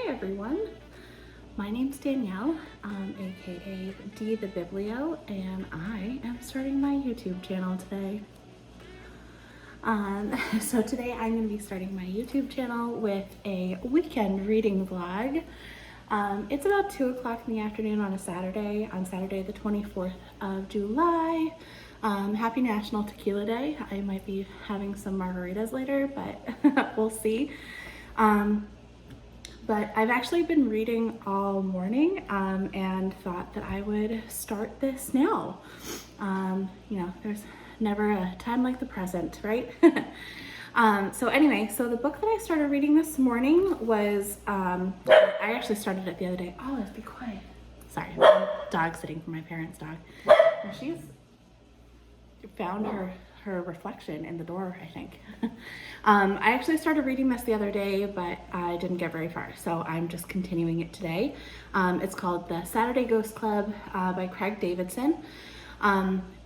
everyone, my name's Danielle, aka D the Biblio, and I am starting my YouTube channel today. So today I'm going to be starting my YouTube channel with a weekend reading vlog. It's about 2 o'clock in the afternoon on Saturday the 24th of July. Happy National Tequila Day. I might be having some margaritas later, but we'll see. But I've actually been reading all morning and thought that I would start this now. You know, there's never a time like the present, right? So anyway, so the book that I started reading this morning was, I actually started it the other day. Oh, let's be quiet. Sorry, I'm dog sitting for my parents' dog. And she's found her reflection in the door, I think. I actually started reading this the other day, but I didn't get very far, so I'm just continuing it today. It's called The Saturday Ghost Club by Craig Davidson.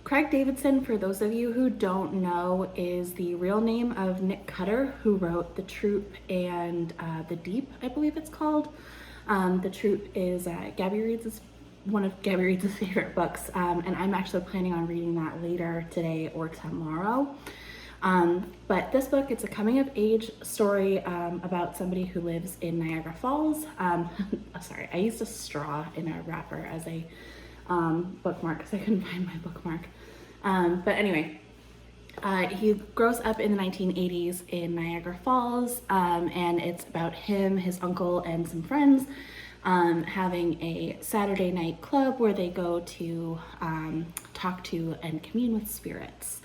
Craig Davidson, for those of you who don't know, is the real name of Nick Cutter, who wrote The Troop and The Deep, I believe it's called. The Troop is one of Gabby Reed's favorite books, and I'm actually planning on reading that later today or tomorrow. But this book, it's a coming-of-age story about somebody who lives in Niagara Falls. Sorry, I used a straw in a wrapper as a bookmark because I couldn't find my bookmark. But anyway, he grows up in the 1980s in Niagara Falls, and it's about him, his uncle, and some friends having a Saturday night club where they go to talk to and commune with spirits.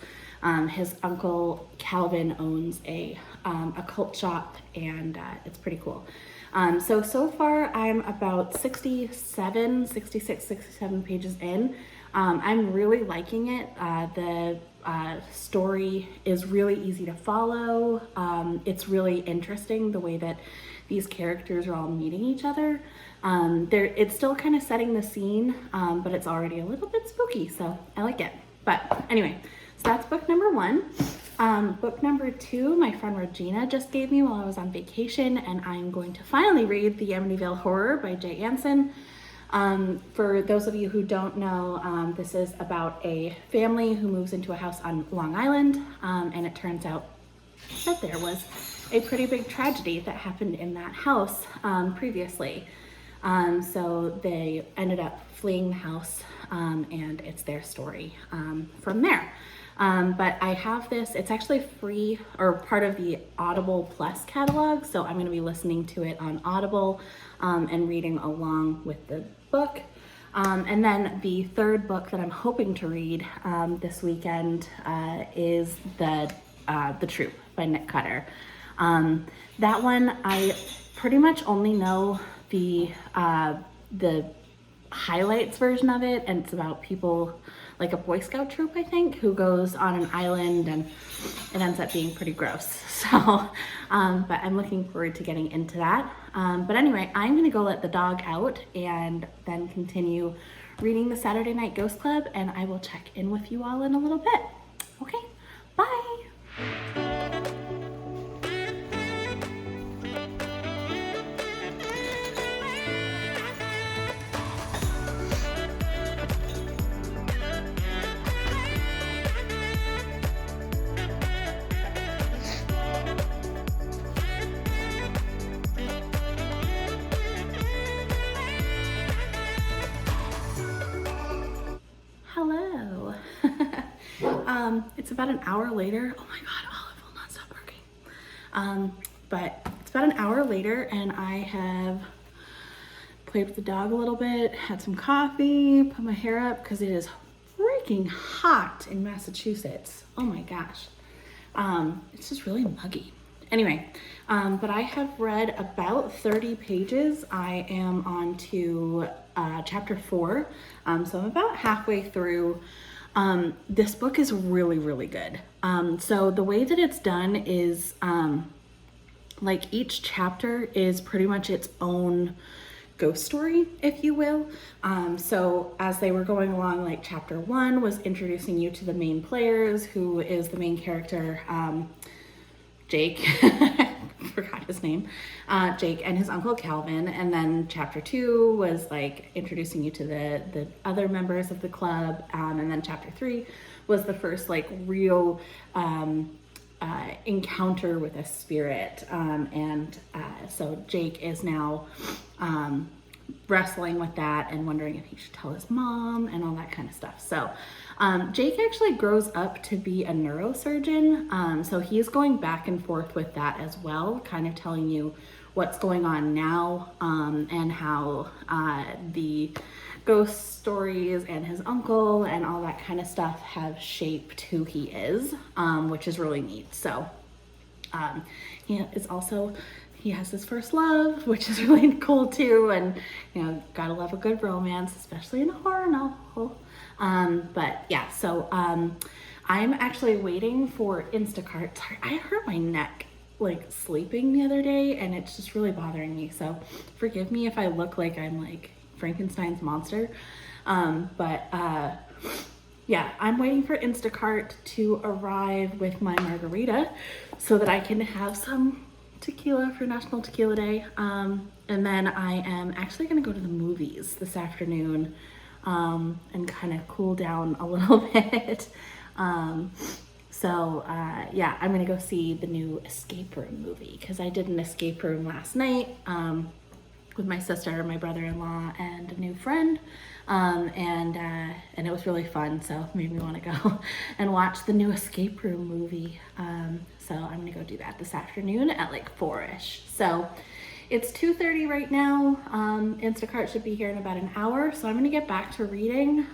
His uncle Calvin owns a cult shop, and it's pretty cool. So far I'm about 66, 67 pages in. I'm really liking it. The story is really easy to follow. It's really interesting the way that these characters are all meeting each other. It's still kind of setting the scene, but it's already a little bit spooky, so I like it. But anyway, so that's book number 1. Book number 2, my friend Regina just gave me while I was on vacation, and I'm going to finally read The Amityville Horror by Jay Anson. For those of you who don't know, this is about a family who moves into a house on Long Island, and it turns out that there was a pretty big tragedy that happened in that house previously. So they ended up fleeing the house, and it's their story from there. But I have this, it's actually free or part of the Audible Plus catalog, so I'm going to be listening to it on Audible and reading along with the book. And then the third book that I'm hoping to read this weekend is The Troop by Nick Cutter. That one, I pretty much only know the highlights version of it, and it's about people like a Boy Scout troop, I think, who goes on an island, and it ends up being pretty gross. So, but I'm looking forward to getting into that. But anyway, I'm gonna go let the dog out and then continue reading The Saturday Night Ghost Club, and I will check in with you all in a little bit. Okay, bye. Hello. It's about an hour later. Oh my God, Olive will not stop working. But it's about an hour later, and I have played with the dog a little bit, had some coffee, put my hair up because it is freaking hot in Massachusetts. Oh my gosh. It's just really muggy. Anyway, but I have read about 30 pages. I am on to chapter 4, so I'm about halfway through. This book is really, really good. So the way that it's done is like each chapter is pretty much its own ghost story, if you will. So as they were going along, like chapter 1 was introducing you to the main players, who is the main character, Jake. Forgot his name, Jake and his uncle Calvin. And then chapter 2 was like introducing you to the other members of the club. And then chapter 3 was the first like real encounter with a spirit. So Jake is now wrestling with that and wondering if he should tell his mom and all that kind of stuff. So Jake actually grows up to be a neurosurgeon. So he's going back and forth with that as well, kind of telling you what's going on now, and how the ghost stories and his uncle and all that kind of stuff have shaped who he is, which is really neat. So he has his first love, which is really cool too. And, you know, gotta love a good romance, especially in a horror novel. But yeah, so I'm actually waiting for Instacart. Sorry, I hurt my neck like sleeping the other day and it's just really bothering me. So forgive me if I look like I'm like Frankenstein's monster. Yeah, I'm waiting for Instacart to arrive with my margarita so that I can have some tequila for National Tequila Day. And then I am actually gonna go to the movies this afternoon and kind of cool down a little bit. Yeah, I'm gonna go see the new escape room movie because I did an escape room last night with my sister, my brother-in-law, and a new friend. And it was really fun, so it made me want to go and watch the new escape room movie. So I'm gonna go do that this afternoon at like 4-ish. So it's 2:30 right now. Instacart should be here in about an hour, so I'm gonna get back to reading.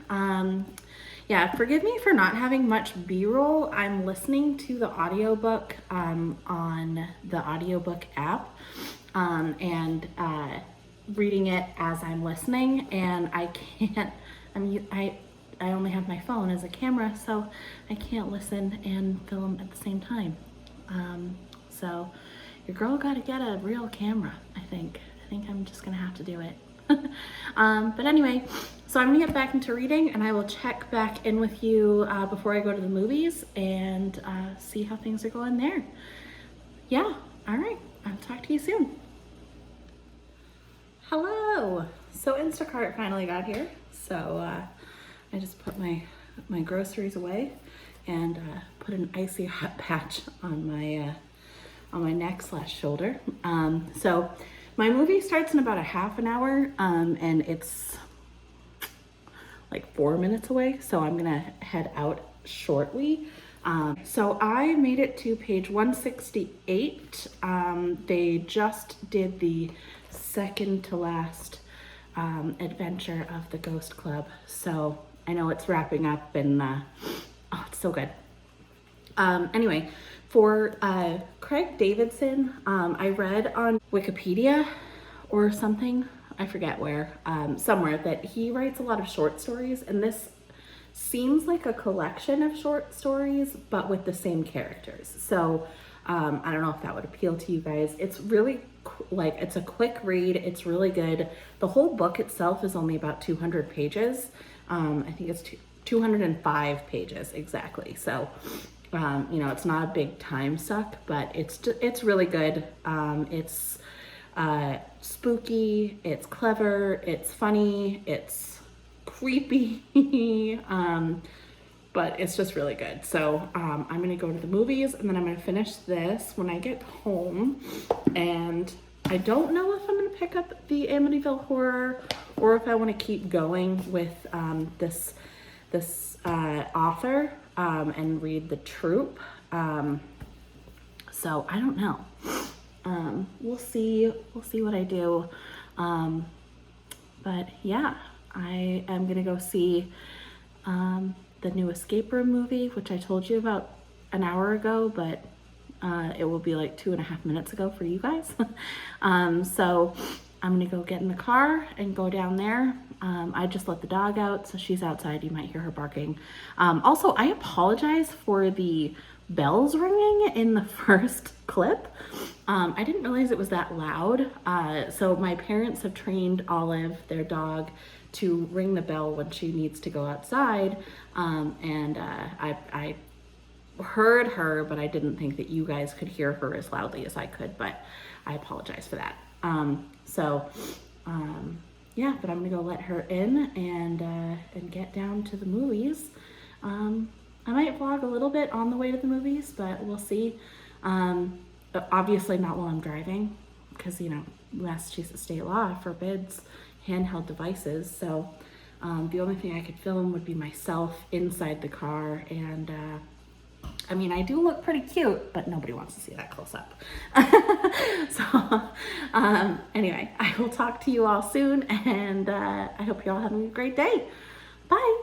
Yeah, forgive me for not having much B-roll. I'm listening to the audiobook on the audiobook app and reading it as I'm listening, and I only have my phone as a camera, so I can't listen and film at the same time. So your girl got to get a real camera, I think I'm just gonna have to do it. But anyway, so I'm gonna get back into reading and I will check back in with you before I go to the movies and see how things are going there. Yeah, all right, I'll talk to you soon. Hello. So Instacart finally got here. So I just put my groceries away and put an icy hot patch on my neck/shoulder. So my movie starts in about a half an hour, and it's like 4 minutes away. So I'm gonna head out shortly. So I made it to page 168. They just did the second to last adventure of the Ghost Club. So I know it's wrapping up and oh, it's so good. Anyway, for Craig Davidson, I read on Wikipedia or something, I forget where, somewhere, that he writes a lot of short stories, and this seems like a collection of short stories, but with the same characters. So I don't know if that would appeal to you guys. It's really like, it's a quick read. It's really good. The whole book itself is only about 200 pages. I think it's 205 pages exactly. So, you know, it's not a big time suck, but it's really good. It's spooky, it's clever, it's funny, it's creepy, but it's just really good. So I'm gonna go to the movies and then I'm gonna finish this when I get home. And I don't know if I'm gonna pick up the Amityville Horror or if I wanna keep going with this author and read The Troop. So I don't know. We'll see what I do. But yeah, I am gonna go see the new escape room movie, which I told you about an hour ago, but it will be like 2.5 minutes ago for you guys. So I'm gonna go get in the car and go down there. I just let the dog out, so she's outside. You might hear her barking. Also, I apologize for the bells ringing in the first clip. I didn't realize it was that loud. So my parents have trained Olive, their dog, to ring the bell when she needs to go outside. I heard her, but I didn't think that you guys could hear her as loudly as I could, but I apologize for that. Yeah, but I'm gonna go let her in and get down to the movies. I might vlog a little bit on the way to the movies, but we'll see. Obviously not while I'm driving, because Massachusetts state law forbids handheld devices. So the only thing I could film would be myself inside the car, and I mean, I do look pretty cute, but nobody wants to see that close up. So anyway, I will talk to you all soon, and I hope you're all having a great day. Bye.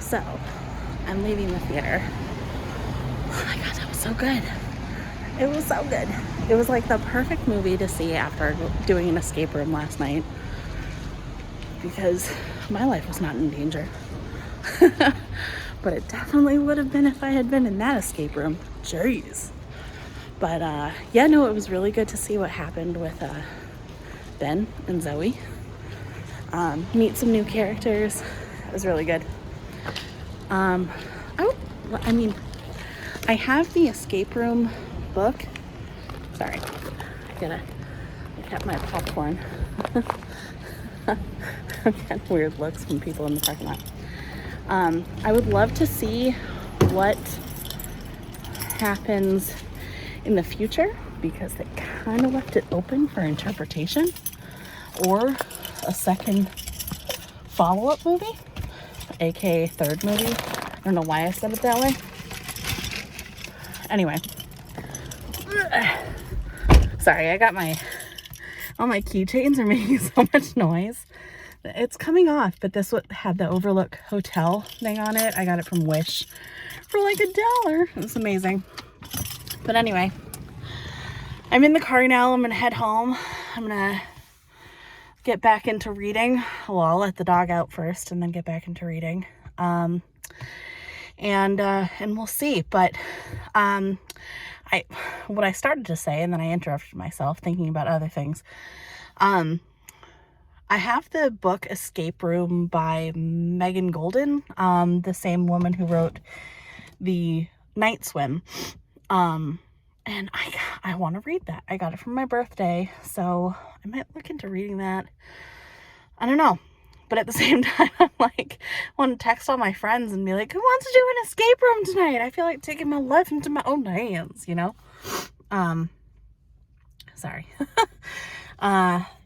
So, I'm leaving the theater. Oh my god, that was so good. It was so good. It was like the perfect movie to see after doing an escape room last night, because my life was not in danger. But it definitely would have been if I had been in that escape room. Jeez. But yeah, no, it was really good to see what happened with Ben and Zoe. Meet some new characters. It was really good. I mean, I have the escape room book. Sorry, I kept my popcorn. I'm getting weird looks from people in the parking lot. I would love to see what happens in the future, because they kind of left it open for interpretation, or a second follow-up movie, aka third movie. I don't know why I said it that way. Anyway, sorry, I got all my keychains are making so much noise. It's coming off, but this one had the Overlook Hotel thing on it. I got it from Wish for like $1. It was amazing. But anyway, I'm in the car now. I'm gonna head home. I'm gonna get back into reading. Well, I'll let the dog out first and then get back into reading. And we'll see. But what I started to say, and then I interrupted myself thinking about other things. I have the book Escape Room by Megan Golden, the same woman who wrote The Night Swim. And I want to read that. I got it for my birthday, so I might look into reading that. I don't know. But at the same time, I'm like, want to text all my friends and be like, who wants to do an escape room tonight? I feel like taking my life into my own hands, you know? Sorry.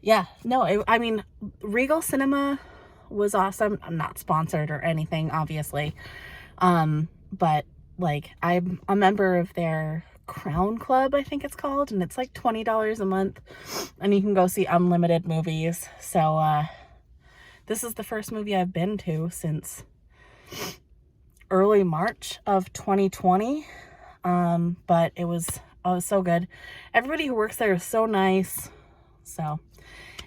Yeah, no, I mean, Regal Cinema was awesome. I'm not sponsored or anything, obviously. But like, I'm a member of their Crown Club, I think it's called, and it's like $20 a month, and you can go see unlimited movies. So, this is the first movie I've been to since early March of 2020. But it was so good. Everybody who works there is so nice. So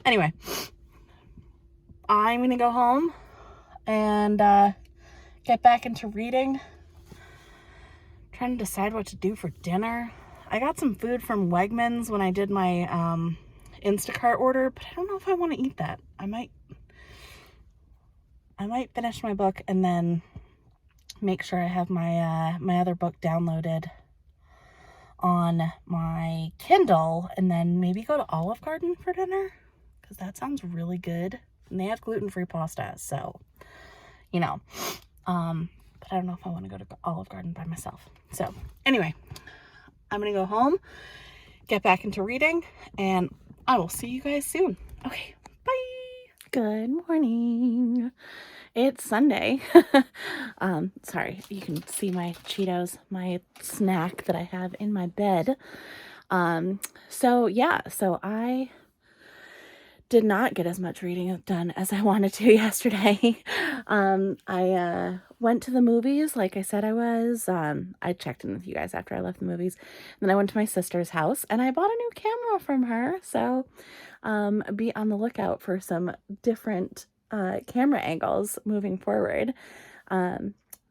anyway, I'm gonna go home and get back into reading. Trying to decide what to do for dinner. I got some food from Wegmans when I did my Instacart order, but I don't know if I want to eat that. I might finish my book and then make sure I have my my other book downloaded on my Kindle and then maybe go to Olive Garden for dinner, because that sounds really good. And they have gluten-free pasta, so, you know. But I don't know if I want to go to Olive Garden by myself. So anyway, I'm going to go home, get back into reading, and I will see you guys soon. Okay, bye. Good morning. It's Sunday. Sorry, you can see my Cheetos, my snack that I have in my bed. So I did not get as much reading done as I wanted to yesterday. I went to the movies like I said I was. I checked in with you guys after I left the movies. And then I went to my sister's house and I bought a new camera from her. So be on the lookout for some different camera angles moving forward.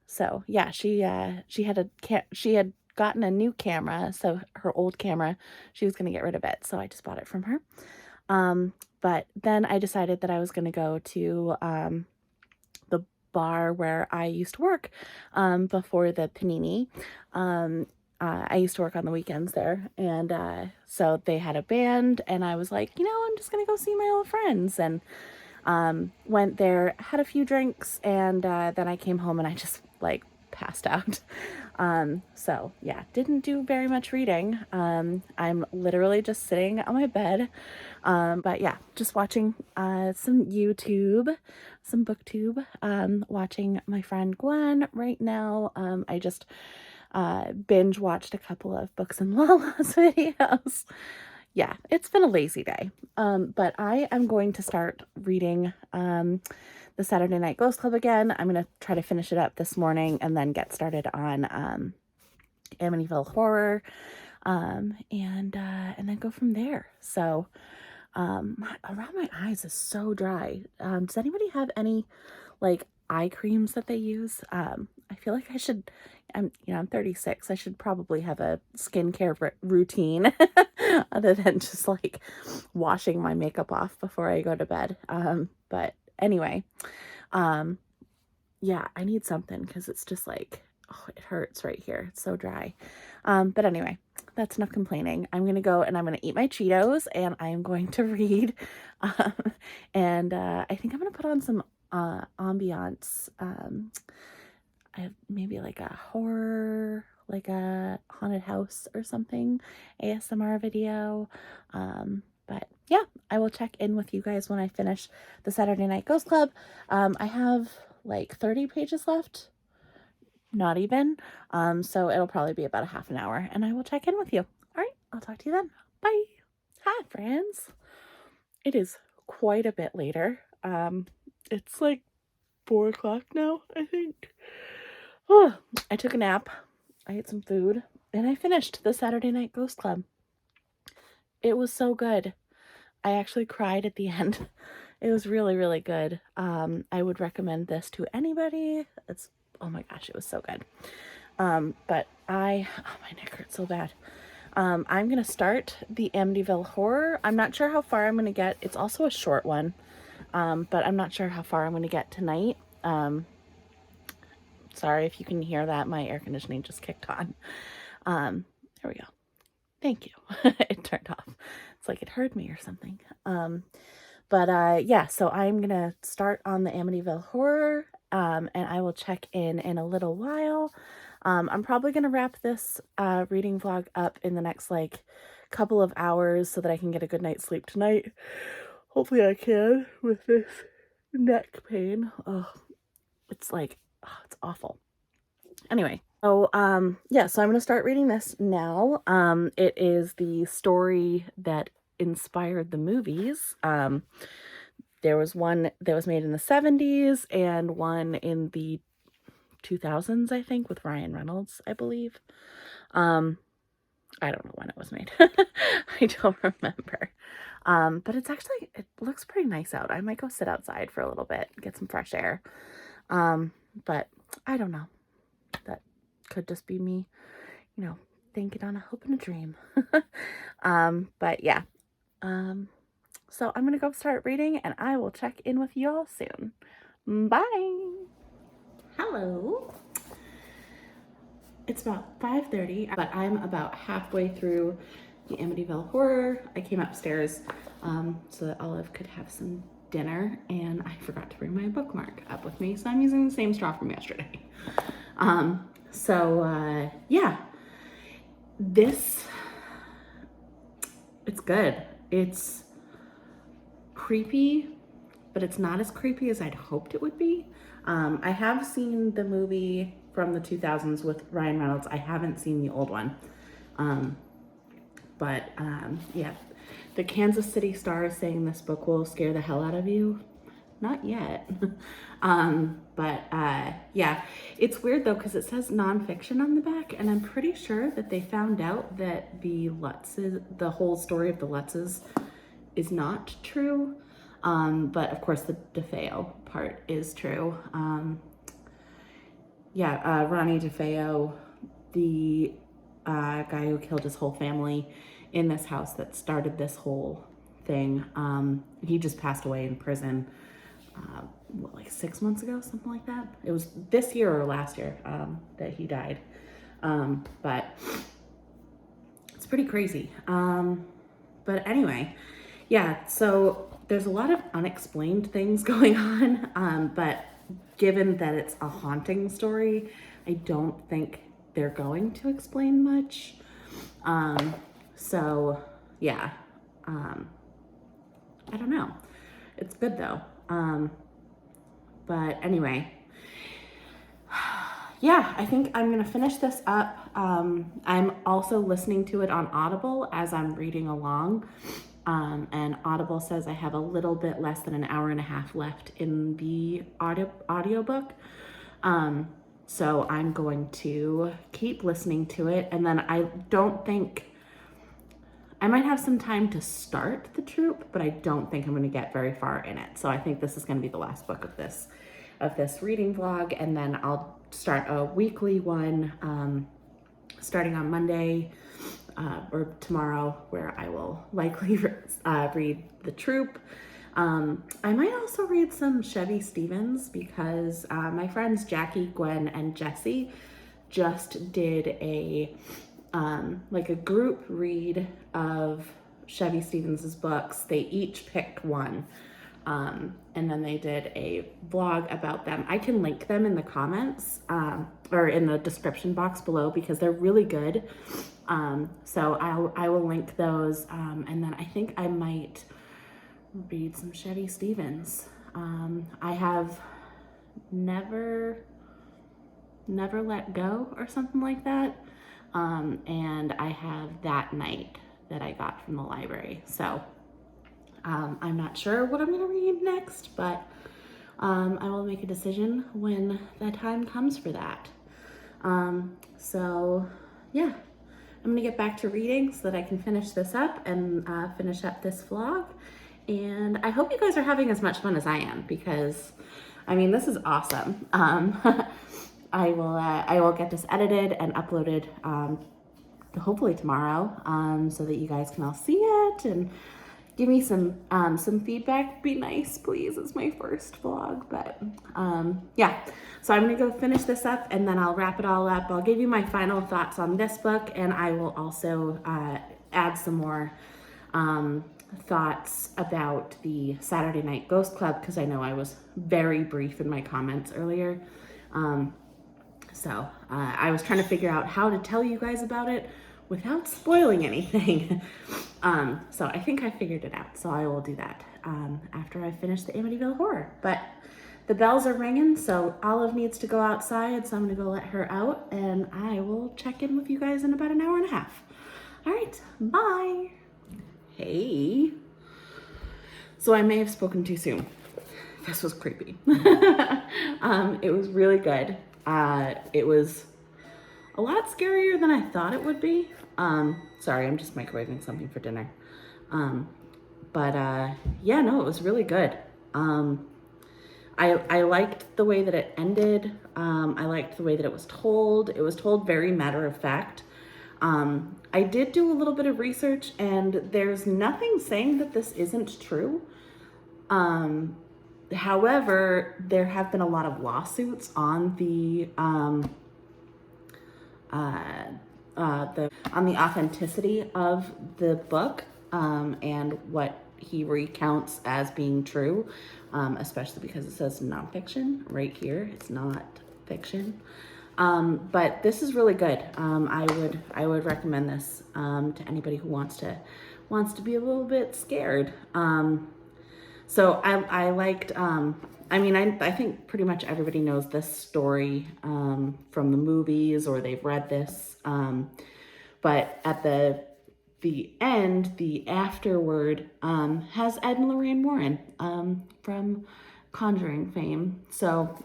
So yeah, she had gotten a new camera, so her old camera, she was going to get rid of it. So I just bought it from her. But then I decided that I was going to go to the bar where I used to work before the Panini. I used to work on the weekends there, and so they had a band, and I was like, I'm just going to go see my old friends, and went there, had a few drinks, and then I came home and I just passed out. So yeah, didn't do very much reading. I'm literally just sitting on my bed. But yeah, just watching some YouTube, some booktube, watching my friend Gwen right now. I just binge watched a couple of Books and Lala's videos. Yeah, it's been a lazy day. But I am going to start reading the Saturday Night Ghost Club again. I'm going to try to finish it up this morning and then get started on Amityville Horror, and then go from there. So around my eyes is so dry. Does anybody have any eye creams that they use? I feel like I should. I'm 36. I should probably have a skincare routine other than just washing my makeup off before I go to bed. But anyway, yeah, I need something because it's just it hurts right here. It's so dry. But anyway, that's enough complaining. I'm going to go and I'm going to eat my Cheetos and I am going to read. And I think I'm going to put on some ambiance. I have maybe a horror, a haunted house or something, ASMR video. But yeah, I will check in with you guys when I finish the Saturday Night Ghost Club. I have 30 pages left. Not even. So it'll probably be about a half an hour and I will check in with you. All right, I'll talk to you then. Bye. Hi, friends. It is quite a bit later. It's 4 o'clock now, I think. Oh, I took a nap. I ate some food and I finished the Saturday Night Ghost Club. It was so good. I actually cried at the end. It was really, really good. I would recommend this to anybody. Oh my gosh, it was so good. But my neck hurts so bad. I'm going to start the Amityville Horror. I'm not sure how far I'm going to get. It's also a short one. But I'm not sure how far I'm going to get tonight. Sorry if you can hear that. My air conditioning just kicked on. There we go. Thank you. It turned off. It's like it heard me or something. But yeah, so I'm going to start on the Amityville Horror, and I will check in a little while. I'm probably going to wrap this reading vlog up in the next couple of hours so that I can get a good night's sleep tonight. Hopefully I can with this neck pain. Oh, it's it's awful. Anyway, so yeah, so I'm going to start reading this now. It is the story that inspired the movies. There was one that was made in the 70s and one in the 2000s, I think, with Ryan Reynolds, I believe. I don't know when it was made. I don't remember. But it looks pretty nice out. I might go sit outside for a little bit, get some fresh air. But I don't know. That could just be me, thinking on a hope and a dream. But yeah. So I'm going to go start reading and I will check in with you all soon. Bye. Hello. it's about 5:30, but I'm about halfway through the Amityville Horror. I came upstairs so that Olive could have some dinner, and I forgot to bring my bookmark up with me, so I'm using the same straw from yesterday. Yeah, it's good. It's creepy, but it's not as creepy as I'd hoped it would be. I have seen the movie from the 2000s with Ryan Reynolds. I haven't seen the old one. Yeah, the Kansas City Star is saying this book will scare the hell out of you. Not yet. Yeah, it's weird though, because it says nonfiction on the back, and I'm pretty sure that they found out that the whole story of the Lutzes is not true. But of course the DeFeo part is true. Ronnie DeFeo, the guy who killed his whole family in this house that started this whole thing, he just passed away in prison, like 6 months ago, something like that. It was this year or last year that he died. But it's pretty crazy. But anyway, yeah, so there's a lot of unexplained things going on, but given that it's a haunting story, I don't think they're going to explain much. Yeah, I don't know. It's good though. But anyway, yeah, I think I'm gonna finish this up. I'm also listening to it on Audible as I'm reading along. And Audible says I have a little bit less than an hour and a half left in the audiobook. So I'm going to keep listening to it. And then I might have some time to start The Troop, but I don't think I'm going to get very far in it. So I think this is going to be the last book of this reading vlog. And then I'll start a weekly one, starting on Monday, or tomorrow, where I will likely read The Troop. I might also read some Chevy Stevens, because my friends Jackie, Gwen, and Jessie just did a group read of Chevy Stevens's books. They each picked one, and then they did a vlog about them. I can link them in the comments, or in the description box below, because they're really good. So I will link those, and then I think I might read some Chevy Stevens. I have Never Let Go or something like that, and I have That Night that I got from the library. So I'm not sure what I'm gonna read next, but I will make a decision when the time comes for that. So yeah, I'm gonna get back to reading so that I can finish this up and finish up this vlog. And I hope you guys are having as much fun as I am, because I mean, this is awesome. I will get this edited and uploaded hopefully tomorrow, so that you guys can all see it and give me some feedback. Be nice, please. It's my first vlog, but yeah. So I'm gonna go finish this up, and then I'll wrap it all up. I'll give you my final thoughts on this book, and I will also add some more thoughts about the Saturday Night Ghost Club, because I know I was very brief in my comments earlier. I was trying to figure out how to tell you guys about it without spoiling anything. So I think I figured it out, so I will do that after I finish the Amityville Horror. But the bells are ringing, so Olive needs to go outside, so I'm gonna go let her out, and I will check in with you guys in about an hour and a half. All right, bye. Hey. So I may have spoken too soon. This was creepy. It was really good. It was a lot scarier than I thought it would be. Sorry, I'm just microwaving something for dinner. Yeah, no, it was really good. I liked the way that it ended. I liked the way that it was told. It was told very matter of fact. I did do a little bit of research, and there's nothing saying that this isn't true. However, there have been a lot of lawsuits on the on the authenticity of the book, and what he recounts as being true, especially because it says nonfiction right here. It's not fiction. But this is really good. I would recommend this to anybody who wants to be a little bit scared. So I liked. I think pretty much everybody knows this story from the movies, or they've read this. But at the end, the afterword has Ed and Lorraine Warren from Conjuring fame. So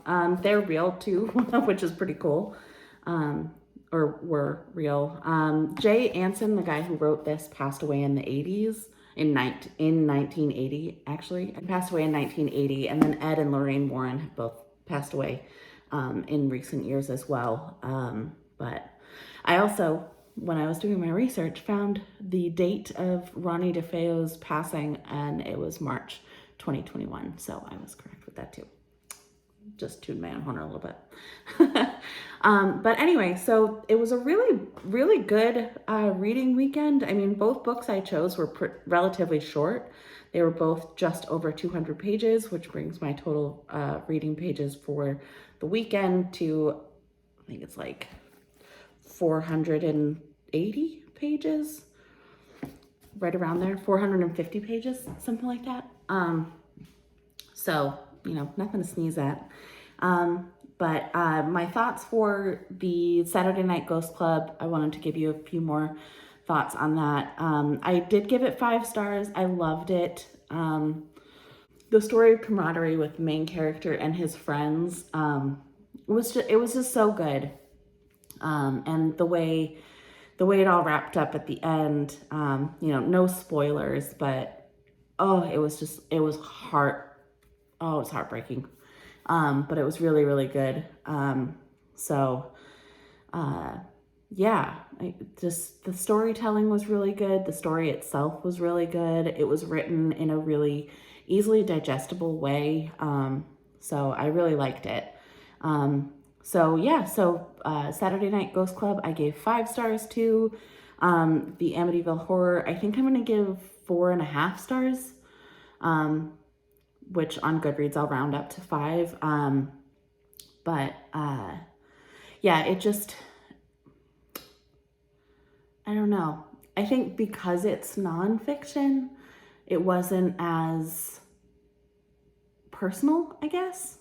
they're real too, which is pretty cool. Or were real. Jay Anson, the guy who wrote this, passed away in the 80s, in 1980, actually. And passed away in 1980. And then Ed and Lorraine Warren have both passed away in recent years as well. But I also, when I was doing my research, found the date of Ronnie DeFeo's passing, and it was March 2021. So I was correct with that too. Just tuned my own horn a little bit. But anyway, so it was a really, really good reading weekend. I mean, both books I chose were relatively short. They were both just over 200 pages, which brings my total reading pages for the weekend to, I think it's like 480 pages, right around there, 450 pages, something like that. So, nothing to sneeze at. But my thoughts for the Saturday Night Ghost Club, I wanted to give you a few more thoughts on that. I did give it 5 stars. I loved it. The story of camaraderie with the main character and his friends it was just so good. And the way it all wrapped up at the end, no spoilers, but it was heartbreaking. But it was really, really good. The storytelling was really good. The story itself was really good. It was written in a really easily digestible way. So I really liked it. Saturday Night Ghost Club, I gave 5 stars to. The Amityville Horror, I think I'm going to give 4.5 stars. Which on Goodreads I'll round up to 5. It just, I don't know. I think because it's nonfiction, it wasn't as personal, I guess.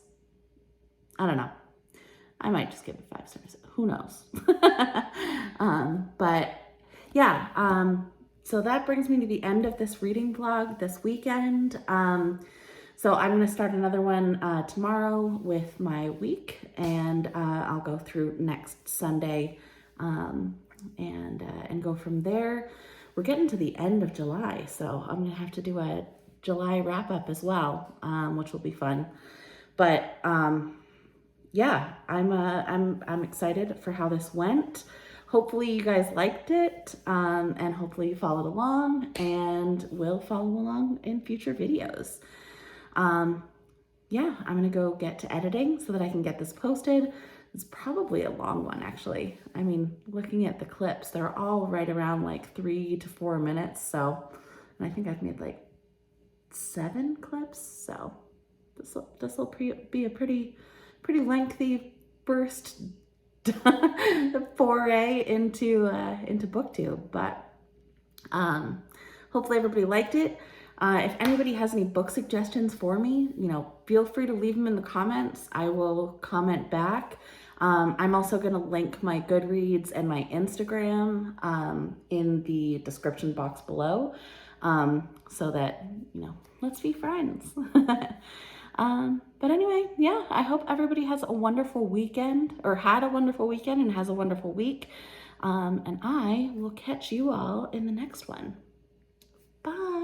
I don't know. I might just give it 5 stars. Who knows? So that brings me to the end of this reading vlog this weekend. So I'm going to start another one tomorrow with my week, and I'll go through next Sunday and go from there. We're getting to the end of July, so I'm going to have to do a July wrap up as well, which will be fun. But I'm excited for how this went. Hopefully you guys liked it, and hopefully you followed along and will follow along in future videos. I'm gonna go get to editing so that I can get this posted. It's probably a long one, actually. I mean, looking at the clips, they're all right around like 3 to 4 minutes. So, and I think I've made like 7 clips. So this will be a pretty lengthy first foray into BookTube, but hopefully everybody liked it. If anybody has any book suggestions for me, feel free to leave them in the comments. I will comment back. I'm also going to link my Goodreads and my Instagram in the description box below, so that, let's be friends. But anyway, I hope everybody has a wonderful weekend, or had a wonderful weekend and has a wonderful week. And I will catch you all in the next one. Bye.